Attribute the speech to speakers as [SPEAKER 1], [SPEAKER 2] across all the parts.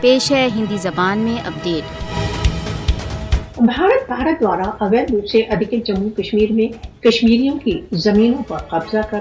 [SPEAKER 1] پیش ہے ہندی زبان میں اپڈیٹ۔
[SPEAKER 2] بھارت دوارا اویدھ روپ سے ادھکت جموں کشمیر میں کشمیریوں کی زمینوں پر قبضہ کر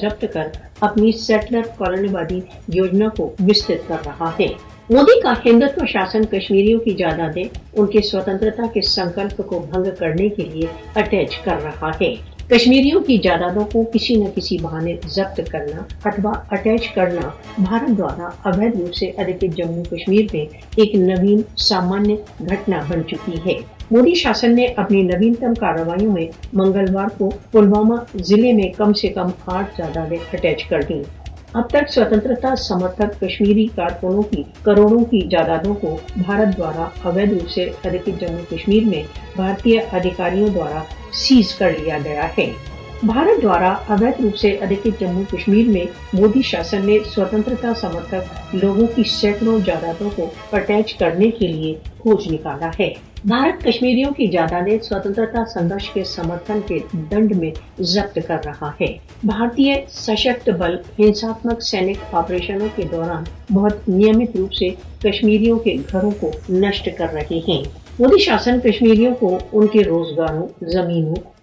[SPEAKER 2] ضبط کر اپنی سیٹلر کالونی وادی یوجنا کو وسترت کر رہا ہے۔ مودی کا ہندوتو شاسن کشمیریوں کی جائیدادیں ان کے سوتنترتا کے سنکلپ کو بھنگ کرنے کے لیے اٹیچ کر رہا ہے۔ کشمیریوں کی جائیدادوں کو کسی نہ کسی بہانے ضبط کرنا اتوا اٹیچ کرنا بھارت دوارا اویدھ روپ سے ادھکت جموں کشمیر میں ایک نوین سامانیہ گھٹنا بن چکی ہے۔ مودی شاسن نے اپنی نوینتم کارروائیوں میں منگلوار کو پلوامہ ضلع میں کم سے کم 8 جائیدادیں اٹیچ کر دیں۔ اب تک سوتنترتا سمرتھک کشمیری کارکنوں کی کروڑوں کی جائیدادوں کو بھارت دوارا اویدھ روپ سے ادھکت جموں کشمیر میں بھارتی ادھیکاریوں دوارا سیز کر لیا گیا ہے۔ بھارت دوارا اویدھ روپ سے ادھکت جموں کشمیر میں مودی شاسن نے سوتنترتا سمرتھک لوگوں کی سینکڑوں جائیدادوں کو اٹیچ کرنے کے لیے کھوج نکالا ہے۔ بھارت کشمیریوں کی جائیدادیں سوتنترتا سنگرش کے سمرتھن کے ڈنڈ میں ضبط کر رہا ہے۔ بھارتی سشکت بل ہنساتمک سینک آپریشنوں کے دوران بہت نیمت روپ سے کشمیریوں کے گھروں کو نشٹ کر رہے ہیں۔ مودی شاسن کشمیریوں کو ان کے روزگاروں، زمینوں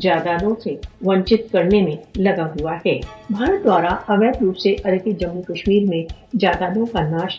[SPEAKER 2] جائیدادوں سے ونچت کرنے میں لگا ہوا ہے۔ بھارت دوارا اویدھ روپ سے ادھکت جموں کشمیر میں جائیدادوں کا ناش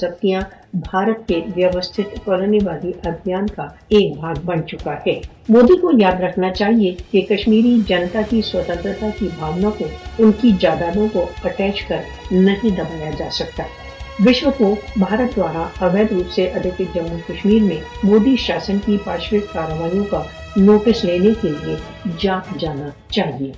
[SPEAKER 2] ضبطیاں بھارت کے ویوستھت کالونی وادی ابھیان کا ایک بھاگ بن چکا ہے۔ مودی کو یاد رکھنا چاہیے کہ کشمیری جنتا کی سوتنترتا کی بھاونا کو ان کی جائیدادوں کو اٹیچ کر نہیں دبایا جا سکتا۔ وشو کو بھارت دوارا اویدھ روپ سے ادھکت جموں کشمیر میں مودی شاسن کی پارشوک کارروائیوں کا نوٹس لینے کے لیے جاگ جانا چاہیے۔